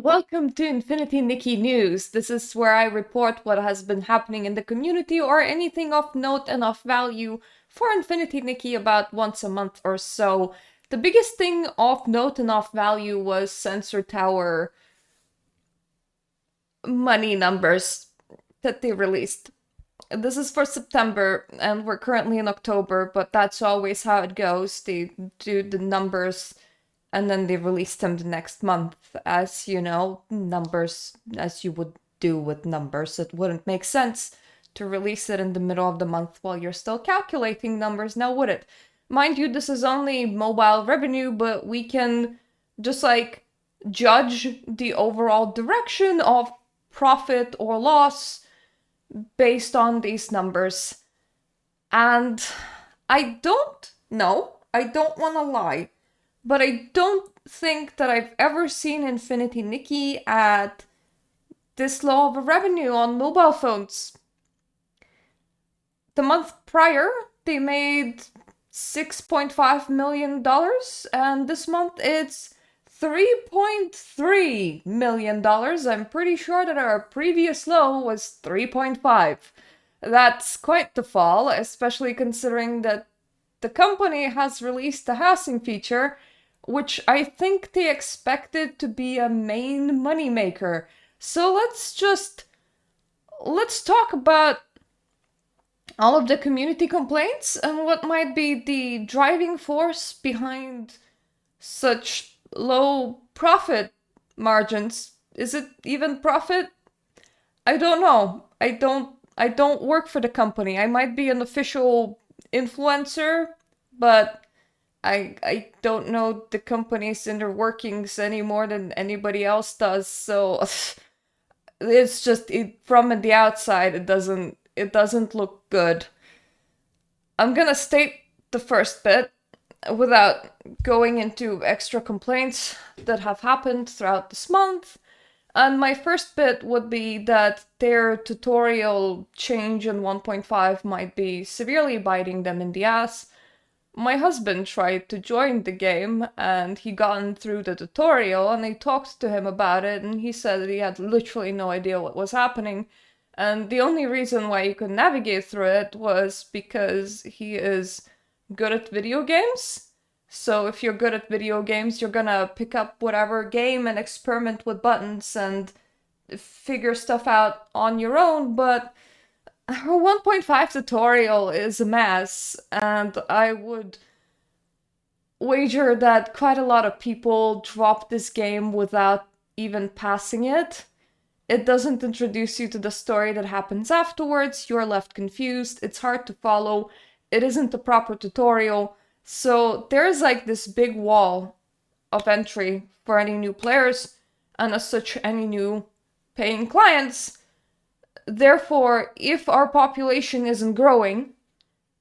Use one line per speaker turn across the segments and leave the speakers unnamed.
Welcome to Infinity Nikki News. This is where I report what has been happening in the community or anything of note and of value for Infinity Nikki about once a month or so. The biggest thing of note and of value was Sensor Tower money numbers that they released. This is for September, and we're currently in October, but that's always how it goes. They do the numbers and then they release them the next month. As you know, numbers, as you would do with numbers, it wouldn't make sense to release it in the middle of the month while you're still calculating numbers, now would it? Mind you, this is only mobile revenue, but we can just judge the overall direction of profit or loss based on these numbers. And I don't know, I don't want to lie, but I don't think that I've ever seen Infinity Nikki at this low of a revenue on mobile phones. The month prior, they made $6.5 million, and this month it's $3.3 million. I'm pretty sure that our previous low was 3.5. That's quite the fall, especially considering that the company has released the housing feature, which I think they expected to be a main moneymaker. So let's talk about all of the community complaints and what might be the driving force behind such low profit margins. Is it even profit? I don't know. I don't work for the company. I might be an official influencer, but I don't know the company's inner workings any more than anybody else does. So it's just from the outside it doesn't look good. I'm gonna state the first bit without going into extra complaints that have happened throughout this month. And my first bit would be that their tutorial change in 1.5 might be severely biting them in the ass. My husband tried to join the game and he gotten through the tutorial, and I talked to him about it, and he said that he had literally no idea what was happening. And the only reason why he could navigate through it was because he is good at video games. So if you're good at video games, you're gonna pick up whatever game and experiment with buttons and figure stuff out on your own. But her 1.5 tutorial is a mess, and I would wager that quite a lot of people drop this game without even passing it. It doesn't introduce you to the story that happens afterwards, you're left confused, it's hard to follow, it isn't a proper tutorial, so there's this big wall of entry for any new players, and as such, any new paying clients. Therefore, if our population isn't growing,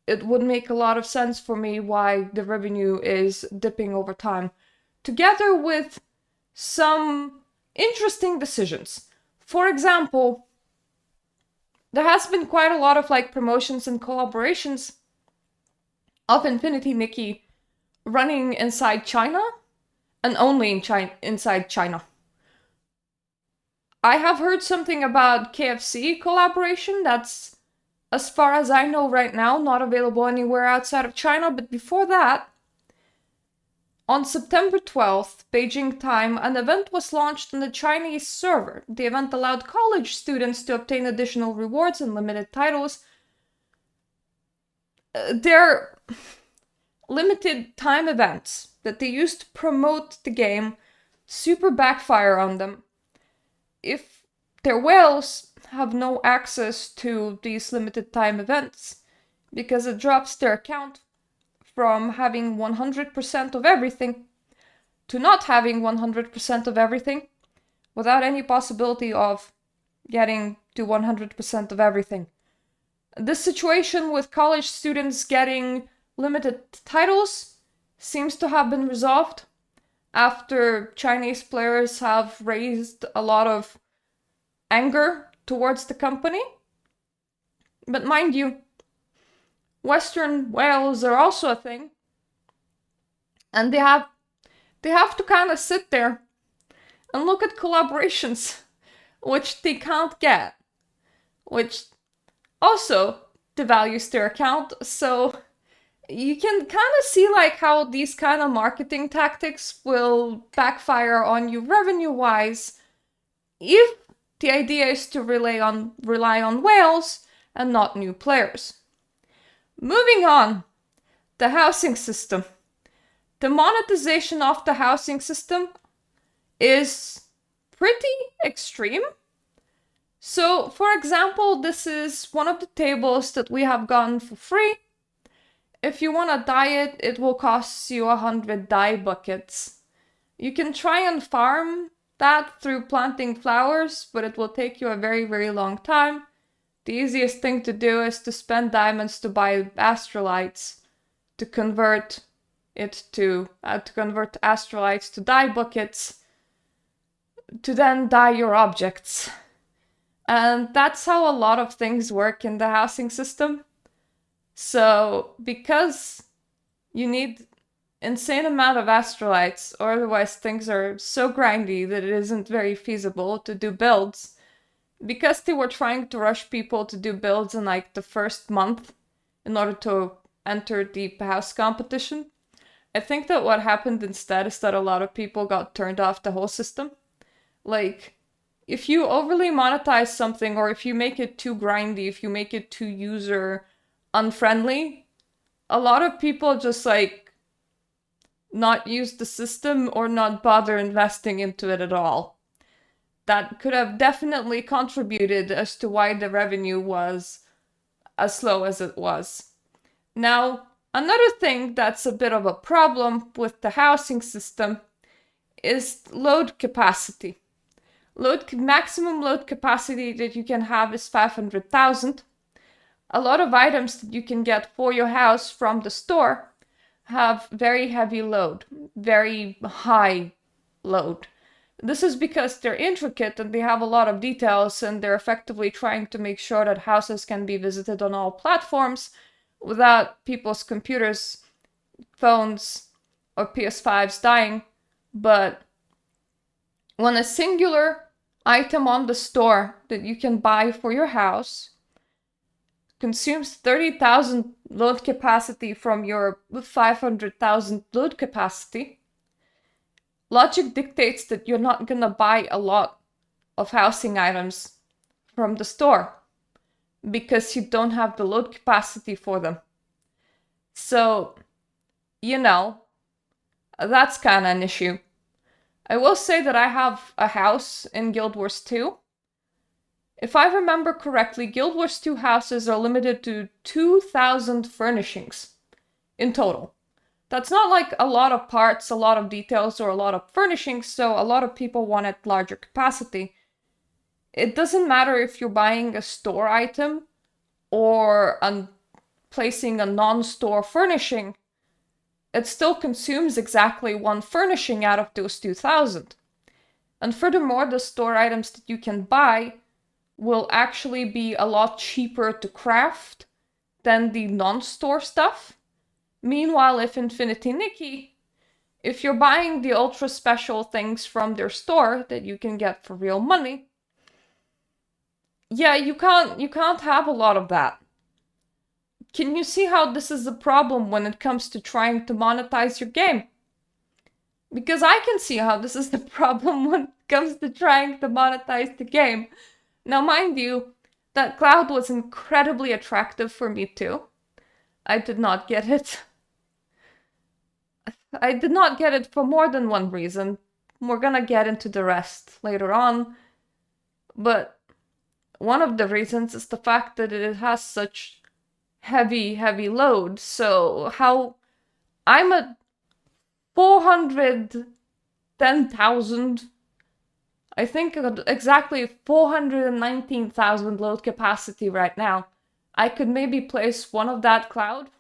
it would make a lot of sense for me why the revenue is dipping over time, together with some interesting decisions. For example, there has been quite a lot of promotions and collaborations of Infinity Nikki running inside China, and only inside China. I have heard something about KFC collaboration that's, as far as I know right now, not available anywhere outside of China, but before that, on September 12th, Beijing time, an event was launched on the Chinese server. The event allowed college students to obtain additional rewards and limited titles. They're limited time events that they used to promote the game super backfire on them. If their whales have no access to these limited time events, because it drops their account from having 100% of everything to not having 100% of everything without any possibility of getting to 100% of everything. This situation with college students getting limited titles seems to have been resolved after Chinese players have raised a lot of anger towards the company. But mind you, Western whales are also a thing, and they have to kind of sit there and look at collaborations, which they can't get, which also devalues their account. So you can kind of see like how these kind of marketing tactics will backfire on you revenue-wise if the idea is to rely on whales and not new players. Moving on, the housing system. The monetization of the housing system is pretty extreme. So, for example, this is one of the tables that we have gotten for free. If you want to dye it, it will cost you 100 dye buckets. You can try and farm that through planting flowers, but it will take you a very, very long time. The easiest thing to do is to spend diamonds to buy astrolites to convert astrolites to dye buckets to then dye your objects. And that's how a lot of things work in the housing system. So, because you need insane amount of astrolites, or otherwise things are so grindy that it isn't very feasible to do builds, because they were trying to rush people to do builds in like the first month in order to enter the house competition, I think that what happened instead is that a lot of people got turned off the whole system. Like, if you overly monetize something, or if you make it too grindy, if you make it too user unfriendly, a lot of people just like not use the system or not bother investing into it at all. That could have definitely contributed as to why the revenue was as slow as it was. Now, another thing that's a bit of a problem with the housing system is load capacity. Maximum load capacity that you can have is 500,000. A lot of items that you can get for your house from the store have very heavy load, very high load. This is because they're intricate and they have a lot of details, and they're effectively trying to make sure that houses can be visited on all platforms without people's computers, phones, or PS5s dying. But when a singular item on the store that you can buy for your house consumes 30,000 load capacity from your 500,000 load capacity, logic dictates that you're not gonna buy a lot of housing items from the store because you don't have the load capacity for them. So, that's kind of an issue. I will say that I have a house in Guild Wars 2. If I remember correctly, Guild Wars 2 houses are limited to 2,000 furnishings in total. That's not like a lot of parts, a lot of details, or a lot of furnishings, so a lot of people wanted larger capacity. It doesn't matter if you're buying a store item or placing a non-store furnishing, it still consumes exactly one furnishing out of those 2,000. And furthermore, the store items that you can buy will actually be a lot cheaper to craft than the non-store stuff. Meanwhile, if Infinity Nikki, if you're buying the ultra special things from their store that you can get for real money, yeah, you can't have a lot of that. Can you see how this is a problem when it comes to trying to monetize your game? Because I can see how this is the problem when it comes to trying to monetize the game. Now, mind you, that cloud was incredibly attractive for me too. I did not get it. I did not get it for more than one reason. We're gonna get into the rest later on. But one of the reasons is the fact that it has such heavy load. So how I'm at 410,000, I think exactly 419,000 load capacity right now. I could maybe place one of that cloud,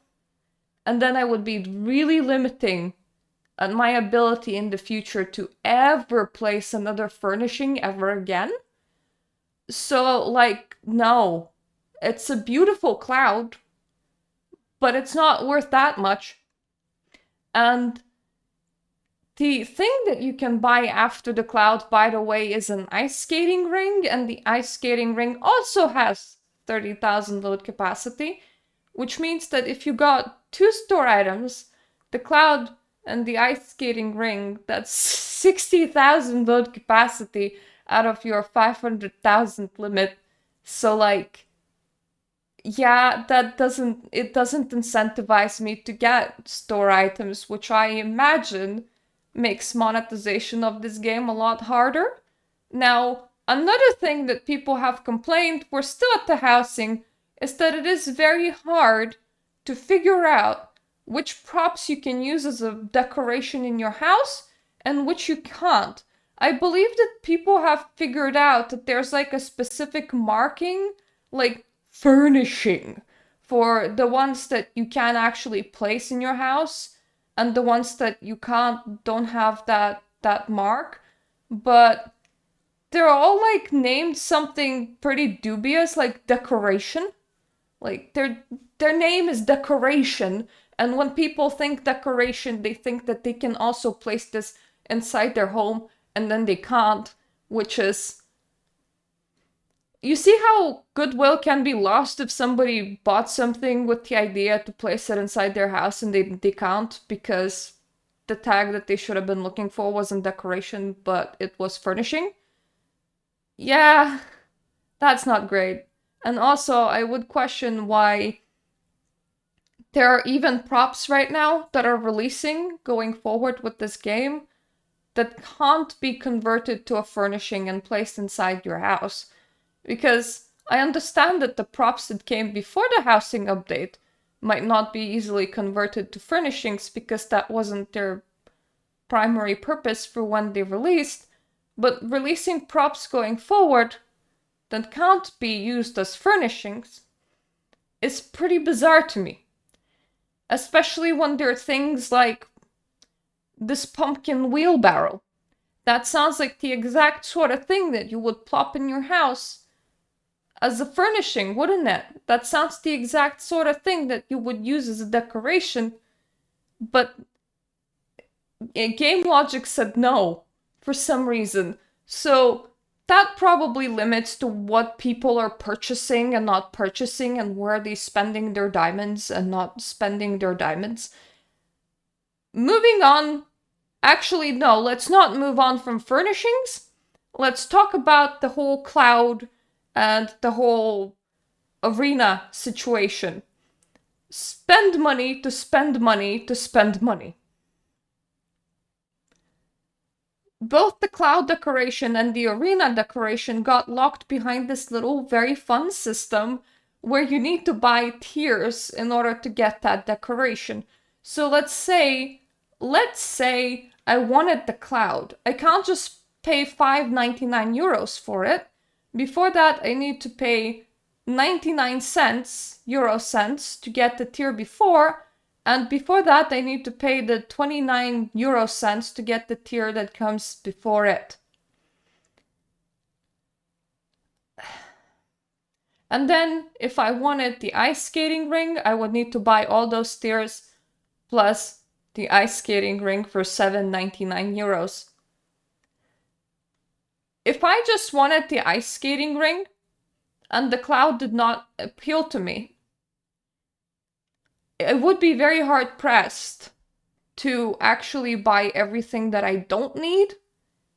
and then I would be really limiting my ability in the future to ever place another furnishing ever again. So, like, no. It's a beautiful cloud, but it's not worth that much. And The thing that you can buy after the cloud, by the way, is an ice skating ring, and the ice skating ring also has 30,000 load capacity, which means that if you got 2 store items, the cloud and the ice skating ring, that's 60,000 load capacity out of your 500,000 limit. So like, yeah, it doesn't incentivize me to get store items, which I imagine makes monetization of this game a lot harder. Now, another thing that people have complained, we're still at the housing, is that it is very hard to figure out which props you can use as a decoration in your house and which you can't. I believe that people have figured out that there's like a specific marking, like furnishing, for the ones that you can actually place in your house, and the ones that you can't don't have that mark. But they're all like named something pretty dubious, like decoration. Like their name is decoration, and when people think decoration, they think that they can also place this inside their home, and then they can't, which is, you see how goodwill can be lost if somebody bought something with the idea to place it inside their house and they can't because the tag that they should have been looking for wasn't decoration, but it was furnishing? Yeah, that's not great. And also, I would question why there are even props right now that are releasing going forward with this game that can't be converted to a furnishing and placed inside your house. Because I understand that the props that came before the housing update might not be easily converted to furnishings because that wasn't their primary purpose for when they released, but releasing props going forward that can't be used as furnishings is pretty bizarre to me. Especially when there are things like this pumpkin wheelbarrow. That sounds like the exact sort of thing that you would plop in your house as a furnishing, wouldn't it? That sounds the exact sort of thing that you would use as a decoration, but Game Logic said no for some reason. So that probably limits to what people are purchasing and not purchasing and where they're spending their diamonds and not spending their diamonds. Moving on. Actually, no, let's not move on from furnishings. Let's talk about the whole cloud and the whole arena situation. Spend money to spend money to spend money. Both the cloud decoration and the arena decoration got locked behind this little very fun system where you need to buy tiers in order to get that decoration. So let's say I wanted the cloud. I can't just pay 5.99 euros for it. Before that, I need to pay 99 cents, euro cents, to get the tier before, and before that I need to pay the 29 euro cents to get the tier that comes before it. And then, if I wanted the ice skating ring, I would need to buy all those tiers plus the ice skating ring for 7.99 euros. If I just wanted the ice skating ring and the cloud did not appeal to me, I would be very hard pressed to actually buy everything that I don't need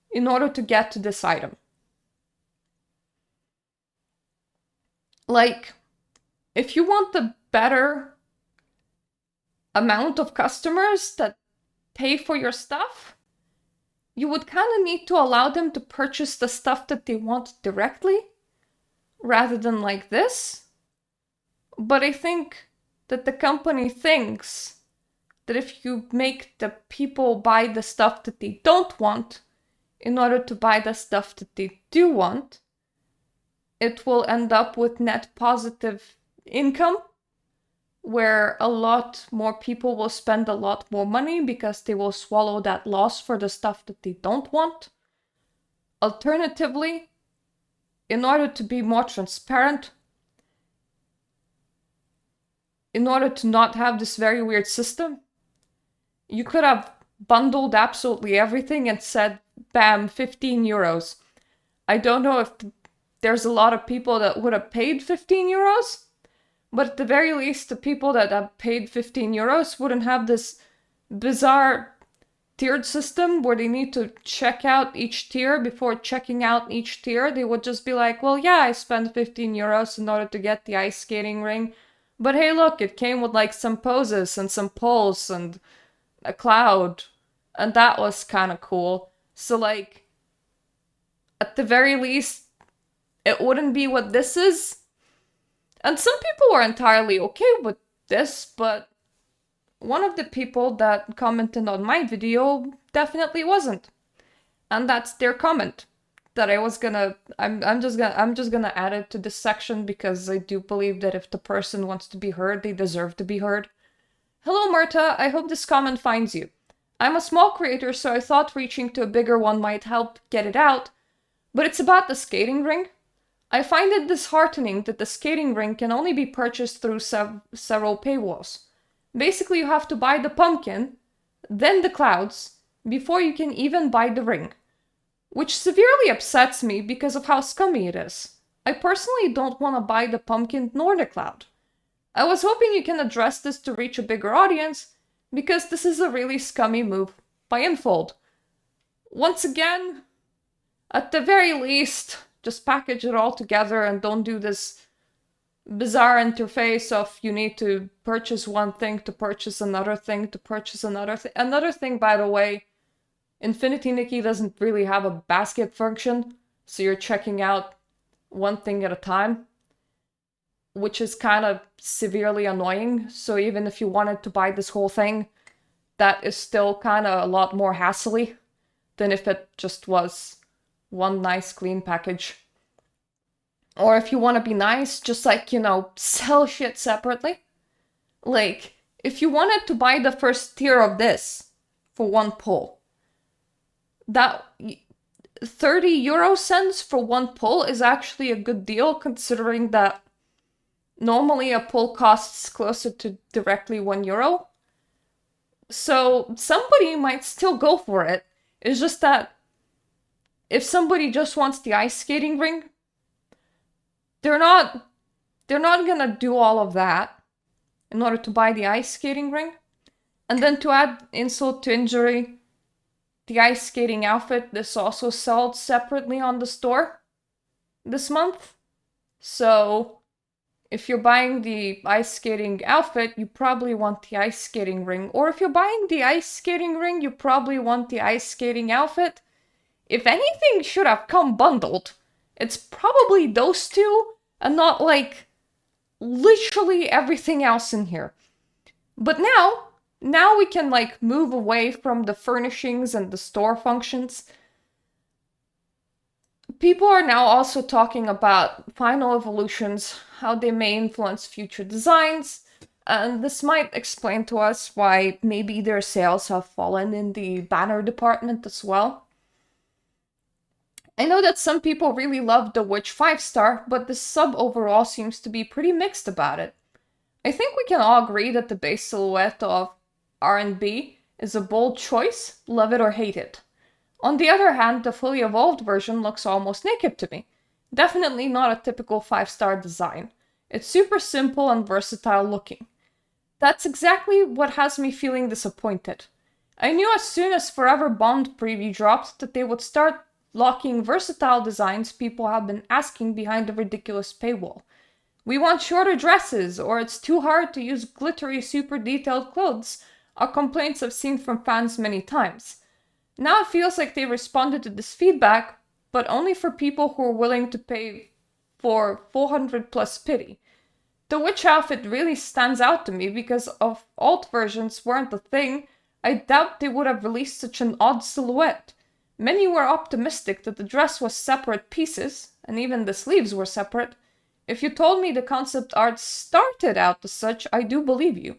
in order to get to this item. Like, if you want the better amount of customers that pay for your stuff, you would kind of need to allow them to purchase the stuff that they want directly, rather than like this. But I think that the company thinks that if you make the people buy the stuff that they don't want in order to buy the stuff that they do want, it will end up with net positive income, where a lot more people will spend a lot more money because they will swallow that loss for the stuff that they don't want. Alternatively, in order to be more transparent, in order to not have this very weird system, you could have bundled absolutely everything and said, bam, 15 euros. I don't know if there's a lot of people that would have paid 15 euros, but at the very least, the people that have paid 15 euros wouldn't have this bizarre tiered system where they need to check out each tier before checking out each tier. They would just be like, well, yeah, I spent 15 euros in order to get the ice skating ring. But hey, look, it came with like some poses and some poles and a cloud. And that was kind of cool. So like, at the very least, it wouldn't be what this is. And some people were entirely okay with this, but one of the people that commented on my video definitely wasn't. And that's their comment that I'm just gonna add it to this section because I do believe that if the person wants to be heard, they deserve to be heard. Hello Mirta, I hope this comment finds you. I'm a small creator, so I thought reaching to a bigger one might help get it out, but it's about the skating ring. I find it disheartening that the skating ring can only be purchased through several paywalls. Basically, you have to buy the pumpkin, then the clouds, before you can even buy the ring. Which severely upsets me because of how scummy it is. I personally don't want to buy the pumpkin nor the cloud. I was hoping you can address this to reach a bigger audience, because this is a really scummy move by Infold. Once again, at the very least, just package it all together and don't do this bizarre interface of you need to purchase one thing to purchase another thing to purchase another thing. Another thing, by the way, Infinity Nikki doesn't really have a basket function, so you're checking out one thing at a time, which is kind of severely annoying. So even if you wanted to buy this whole thing, that is still kind of a lot more hassly than if it just was one nice clean package. Or if you want to be nice, just like, sell shit separately. Like, if you wanted to buy the first tier of this for one pull, that 30 euro cents for one pull is actually a good deal, considering that normally a pull costs closer to directly 1 euro. So somebody might still go for it. It's just that if somebody just wants the ice skating ring, they're not gonna do all of that in order to buy the ice skating ring. And then to add insult to injury, the ice skating outfit is also sold separately on the store this month. So if you're buying the ice skating outfit, you probably want the ice skating ring. Or if you're buying the ice skating ring, you probably want the ice skating outfit. If anything should have come bundled, it's probably those two and not like literally everything else in here. But now we can like move away from the furnishings and the store functions. People are now also talking about final evolutions, how they may influence future designs, and this might explain to us why maybe their sales have fallen in the banner department as well. I know that some people really love The Witch 5-star, but the sub overall seems to be pretty mixed about it. I think we can all agree that the base silhouette of R&B is a bold choice, love it or hate it. On the other hand, the fully evolved version looks almost naked to me. Definitely not a typical 5-star design. It's super simple and versatile looking. That's exactly what has me feeling disappointed. I knew as soon as Forever Bond preview dropped that they would start locking versatile designs people have been asking behind the ridiculous paywall. We want shorter dresses, or it's too hard to use glittery, super detailed clothes, are complaints I've seen from fans many times. Now it feels like they responded to this feedback, but only for people who are willing to pay for 400 plus pity. The witch outfit really stands out to me because if alt versions weren't a thing, I doubt they would have released such an odd silhouette. Many were optimistic that the dress was separate pieces, and even the sleeves were separate. If you told me the concept art started out as such, I do believe you.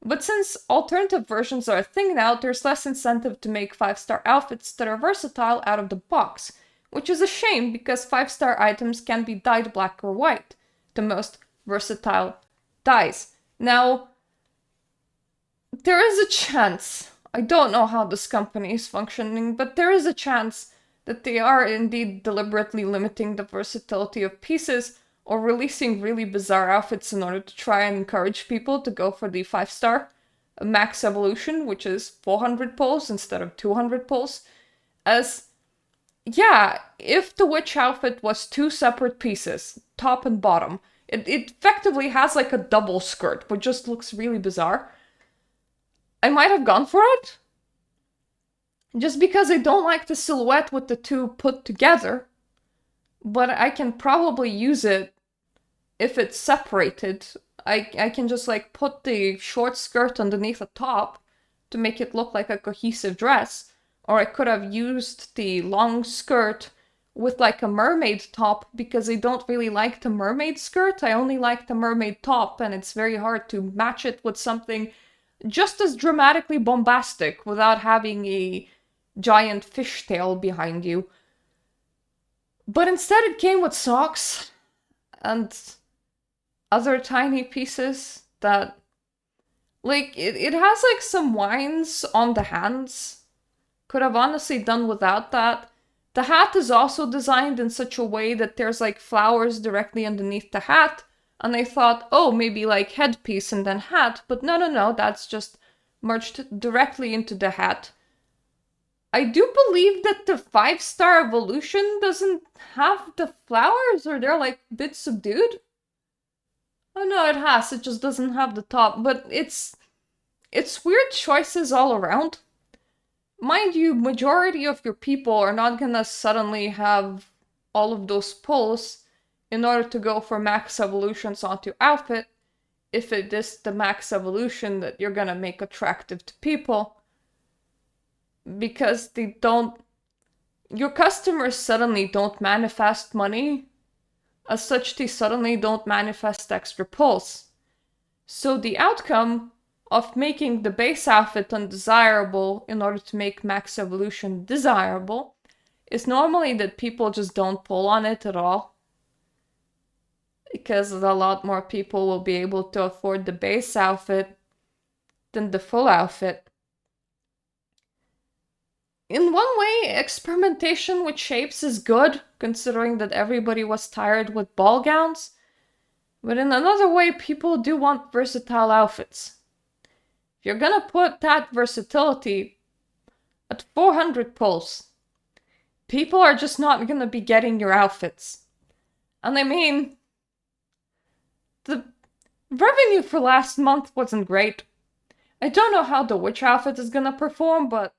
But since alternative versions are a thing now, there's less incentive to make 5-star outfits that are versatile out of the box, which is a shame because 5-star items can be dyed black or white, the most versatile dyes. Now, there is a chance, I don't know how this company is functioning, but there is a chance that they are indeed deliberately limiting the versatility of pieces or releasing really bizarre outfits in order to try and encourage people to go for the 5-star max evolution, which is 400 pulls instead of 200 pulls. As, yeah, if the witch outfit was 2 separate pieces, top and bottom, it effectively has like a double skirt, but just looks really bizarre. I might have gone for it. Just because I don't like the silhouette with the two put together. But I can probably use it if it's separated. I can just like put the short skirt underneath the top to make it look like a cohesive dress. Or I could have used the long skirt with like a mermaid top because I don't really like the mermaid skirt. I only like the mermaid top, and it's very hard to match it with something just as dramatically bombastic without having a giant fishtail behind you. But instead it came with socks and other tiny pieces that, like, it has like some wines on the hands. Could have honestly done without that. The hat is also designed in such a way that there's like flowers directly underneath the hat. And I thought, oh, maybe like headpiece and then hat. But no, that's just merged directly into the hat. I do believe that the 5-star evolution doesn't have the flowers, or they're like a bit subdued. Oh no, it has, it just doesn't have the top, but it's weird choices all around. Mind you, majority of your people are not gonna suddenly have all of those pulls in order to go for max evolutions onto outfit, if it is the max evolution that you're gonna make attractive to people. Because your customers suddenly don't manifest money. As such, they suddenly don't manifest extra pulls. So the outcome of making the base outfit undesirable in order to make max evolution desirable is normally that people just don't pull on it at all. Because a lot more people will be able to afford the base outfit than the full outfit. In one way, experimentation with shapes is good, considering that everybody was tired with ball gowns. But in another way, people do want versatile outfits. If you're gonna put that versatility at 400 pulls, people are just not gonna be getting your outfits. And I mean, the revenue for last month wasn't great. I don't know how the witch outfit is gonna perform, but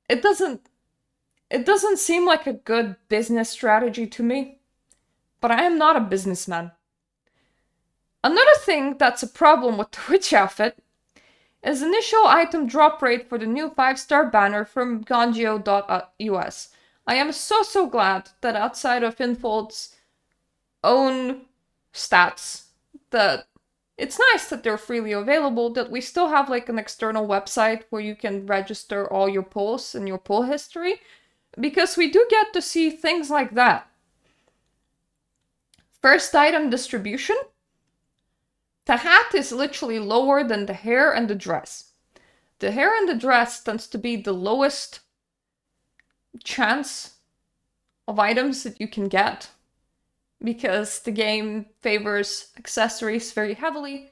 it doesn't seem like a good business strategy to me. But I am not a businessman. Another thing that's a problem with the witch outfit is initial item drop rate for the new 5-star banner from Gongio.us. I am so glad that outside of Infold's own stats, that it's nice that they're freely available, that we still have like an external website where you can register all your pulls and your pull history, because we do get to see things like that. First item distribution. The hat is literally lower than the hair and the dress. The hair and the dress tends to be the lowest chance of items that you can get, because the game favors accessories very heavily,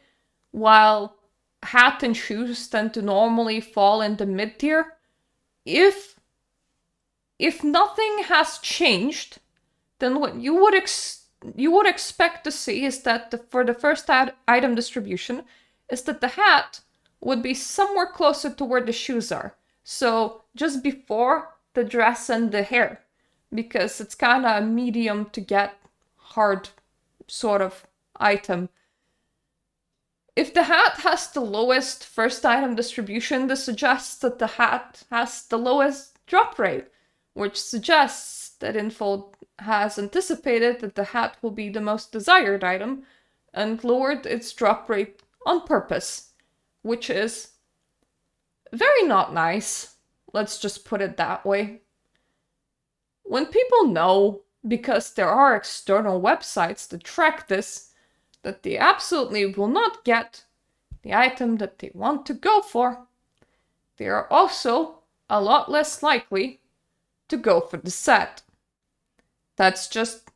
while hat and shoes tend to normally fall in the mid-tier. If nothing has changed, then what you would expect to see is that for the first item distribution is that the hat would be somewhere closer to where the shoes are. So just before the dress and the hair, because it's kind of a medium to get hard sort of item. If the hat has the lowest first item distribution, this suggests that the hat has the lowest drop rate, which suggests that Infold has anticipated that the hat will be the most desired item and lowered its drop rate on purpose, which is very not nice. Let's just put it that way. When people know, because there are external websites that track this, that they absolutely will not get the item that they want to go for, they are also a lot less likely to go for the set. That's just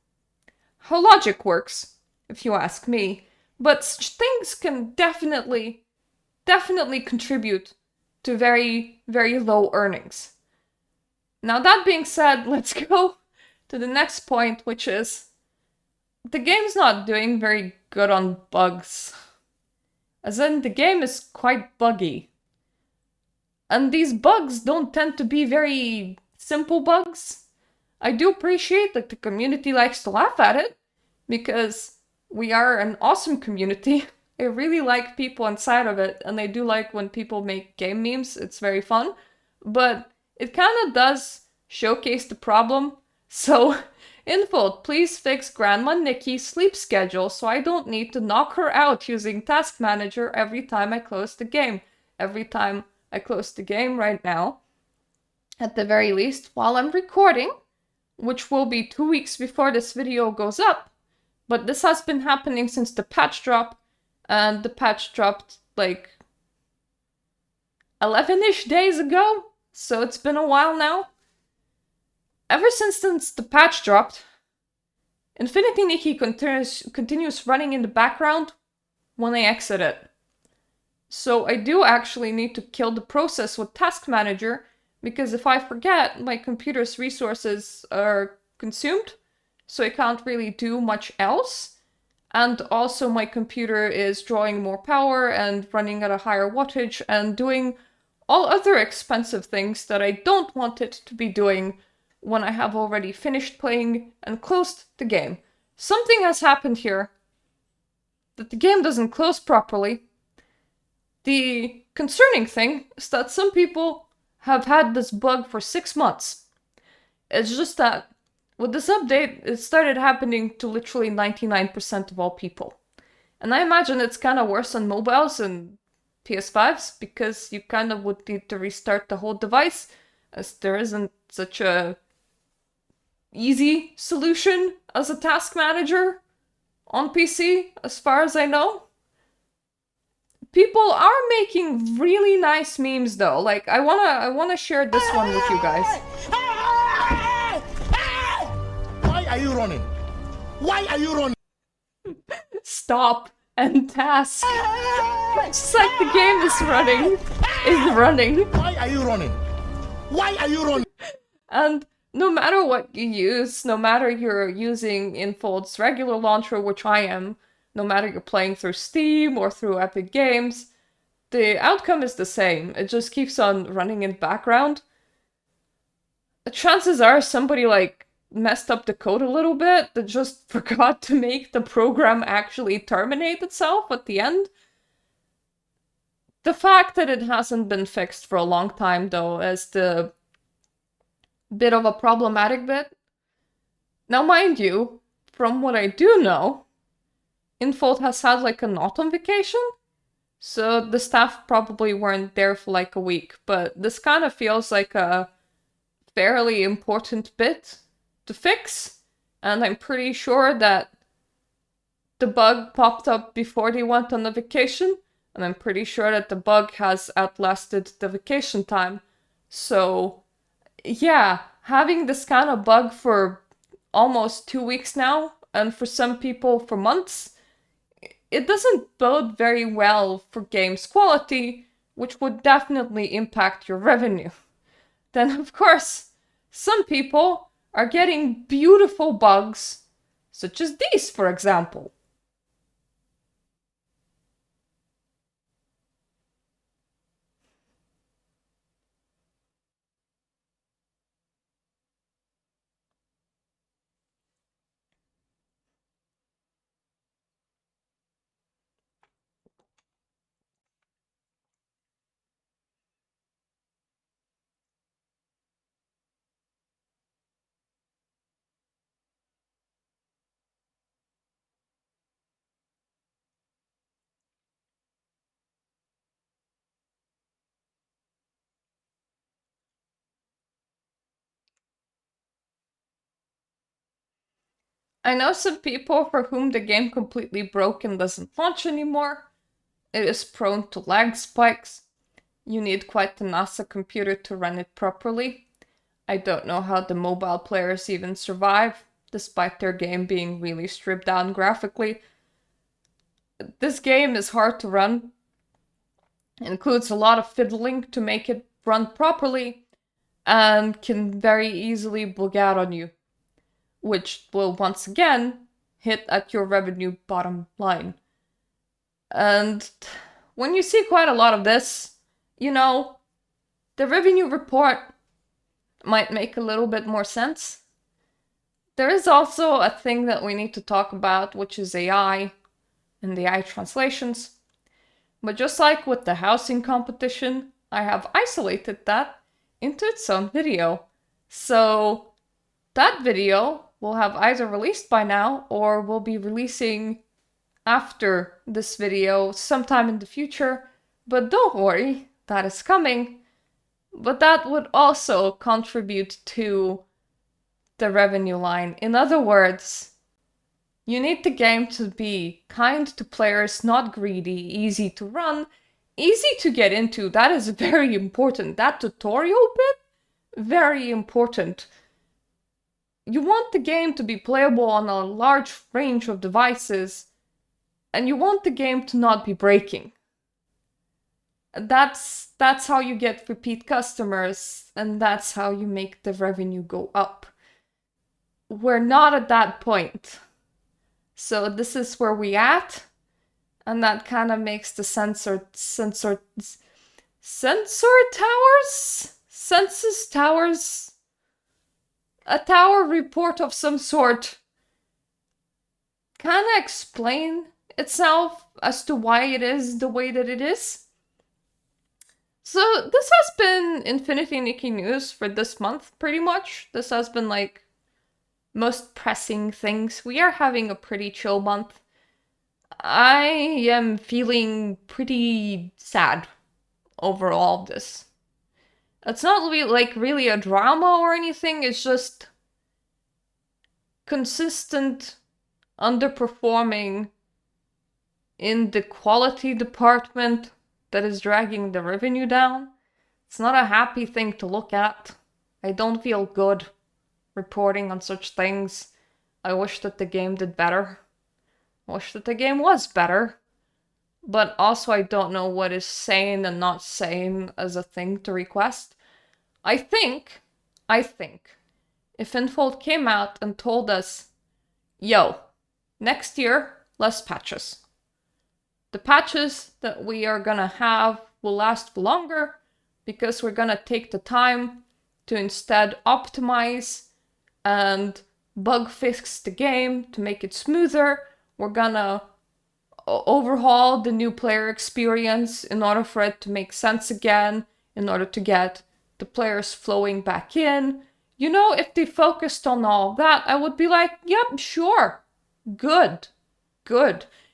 how logic works, if you ask me. But such things can definitely contribute to very, very low earnings. Now, that being said, let's go to the next point, which is the game's not doing very good on bugs. As in, the game is quite buggy. And these bugs don't tend to be very simple bugs. I do appreciate that the community likes to laugh at it, because we are an awesome community. I really like people inside of it, and I do like when people make game memes. It's very fun. But it kind of does showcase the problem. So, Infold, please fix Grandma Nikki's sleep schedule so I don't need to knock her out using Task Manager every time I close the game. Every time I close the game right now, at the very least, while I'm recording, which will be 2 weeks before this video goes up, but this has been happening since the patch drop, and the patch dropped like 11-ish days ago, so it's been a while now. Ever since the patch dropped, Infinity Nikki continues running in the background when I exit it. So I do actually need to kill the process with Task Manager, because if I forget, my computer's resources are consumed, so I can't really do much else. And also my computer is drawing more power and running at a higher wattage and doing all other expensive things that I don't want it to be doing when I have already finished playing and closed the game. Something has happened here that the game doesn't close properly. The concerning thing is that some people have had this bug for 6 months. It's just that with this update, it started happening to literally 99% of all people. And I imagine it's kind of worse on mobiles and PS5s, because you kind of would need to restart the whole device, as there isn't such a easy solution as a task manager on PC, as far as I know. People are making really nice memes though. Like, I wanna share this one with you guys.
Why are you running? Why are you running?
Stop and task. Just like the game is running.
Why are you running? Why are you running?
And no matter what you use, no matter you're using Infold's regular launcher, which I am, no matter you're playing through Steam or through Epic Games, the outcome is the same. It just keeps on running in background. The chances are somebody messed up the code a little bit that just forgot to make the program actually terminate itself at the end. The fact that it hasn't been fixed for a long time though is the bit of a problematic bit. Now mind you, from what I do know, Infold has had an autumn vacation, so the staff probably weren't there for a week, but this kind of feels like a fairly important bit to fix, and I'm pretty sure that the bug popped up before they went on the vacation, and I'm pretty sure that the bug has outlasted the vacation time. So yeah, having this kind of bug for almost 2 weeks now, and for some people for months, it doesn't bode very well for games quality, which would definitely impact your revenue. Then, of course, some people are getting beautiful bugs, such as these, for example. I know some people for whom the game completely broke and doesn't launch anymore. It is prone to lag spikes. You need quite a NASA computer to run it properly. I don't know how the mobile players even survive, despite their game being really stripped down graphically. This game is hard to run. It includes a lot of fiddling to make it run properly, and can very easily bug out on you, which will once again hit at your revenue bottom line. And when you see quite a lot of this, the revenue report might make a little bit more sense. There is also a thing that we need to talk about, which is AI and AI translations. But just like with the housing competition, I have isolated that into its own video. So that video will have either released by now or will be releasing after this video sometime in the future. But don't worry, that is coming. But that would also contribute to the revenue line. In other words, you need the game to be kind to players, not greedy, easy to run, easy to get into. That is very important. That tutorial bit, very important. You want the game to be playable on a large range of devices, and you want the game to not be breaking. That's how you get repeat customers, and that's how you make the revenue go up. We're not at that point. So this is where we at, and that kind of makes the census towers, a tower report of some sort, kind of explain itself as to why it is the way that it is. So this has been Infinity Nikki news for this month, pretty much. This has been like most pressing things. We are having a pretty chill month. I am feeling pretty sad over all of this. It's not really a drama or anything, it's just consistent underperforming in the quality department that is dragging the revenue down. It's not a happy thing to look at. I don't feel good reporting on such things. I wish that the game did better. I wish that the game was better. But also I don't know what is sane and not sane as a thing to request. I think, if Infold came out and told us, yo, next year, less patches. The patches that we are gonna have will last for longer because we're gonna take the time to instead optimize and bug fix the game to make it smoother. We're gonna overhaul the new player experience in order for it to make sense again, in order to get the players flowing back in. If they focused on all that, I would be like, yep, sure, good.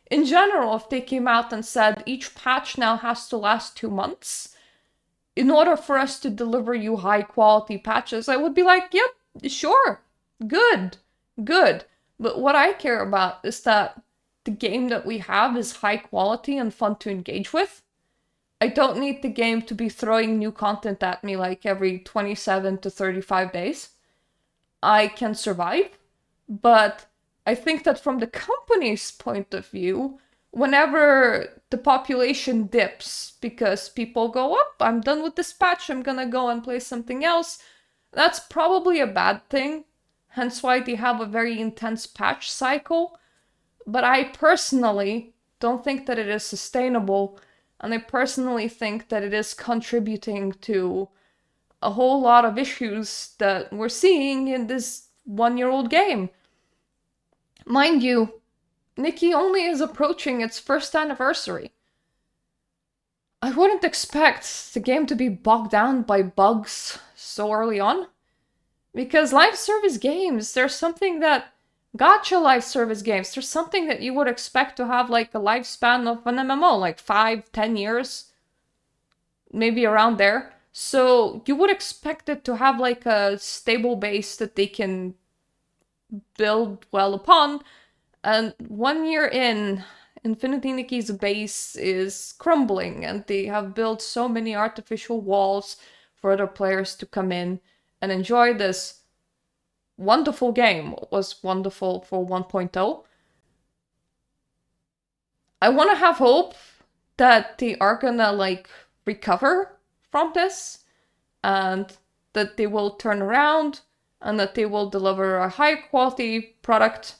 In general, if they came out and said each patch now has to last 2 months, in order for us to deliver you high quality patches, I would be like, yep, sure, good. But what I care about is that the game that we have is high quality and fun to engage with. I don't need the game to be throwing new content at me like every 27 to 35 days. I can survive, but I think that from the company's point of view, whenever the population dips because people go up, I'm done with this patch, I'm gonna go and play something else, that's probably a bad thing. Hence why they have a very intense patch cycle. But I personally don't think that it is sustainable, and I personally think that it is contributing to a whole lot of issues that we're seeing in this 1-year-old game. Mind you, Nikki only is approaching its first anniversary. I wouldn't expect the game to be bogged down by bugs so early on. Because live service games, there's something that gatcha live service games, there's something that you would expect to have like a lifespan of an MMO, like 5-10 years, maybe around there. So you would expect it to have like a stable base that they can build well upon. And 1 year in, Infinity Nikki's base is crumbling, and they have built so many artificial walls for other players to come in and enjoy this wonderful game. It was wonderful for 1.0. I want to have hope that they are gonna like recover from this and that they will turn around and that they will deliver a high quality product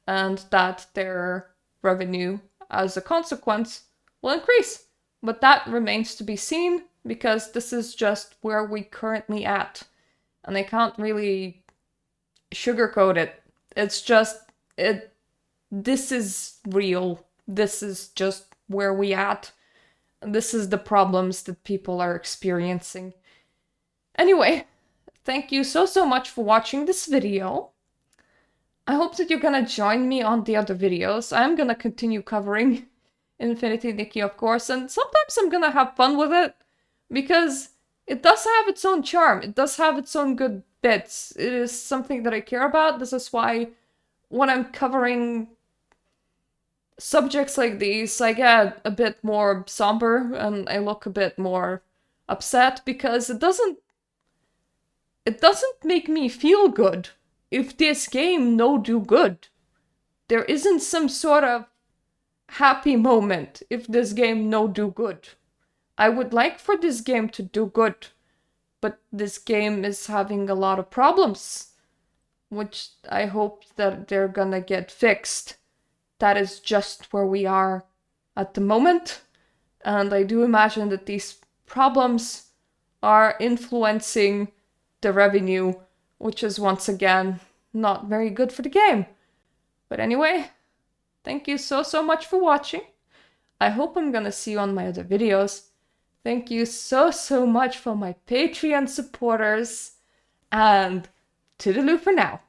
and that their revenue as a consequence will increase. But that remains to be seen because this is just where we currently at. And I can't really sugarcoat it. It's just this is real. This is just where we at. This is the problems that people are experiencing. Anyway, thank you so much for watching this video. I hope that you're gonna join me on the other videos. I'm gonna continue covering Infinity Nikki, of course, and sometimes I'm gonna have fun with it because it does have its own charm. It does have its own good bits. It is something that I care about. This is why when I'm covering subjects like these, I get a bit more somber and I look a bit more upset because it doesn't make me feel good if this game no do good. There isn't some sort of happy moment if this game no do good. I would like for this game to do good, but this game is having a lot of problems, which I hope that they're gonna get fixed. That is just where we are at the moment, and I do imagine that these problems are influencing the revenue, which is once again not very good for the game. But anyway, thank you so much for watching. I hope I'm gonna see you on my other videos. Thank you so much for my Patreon supporters, and toodaloo for now.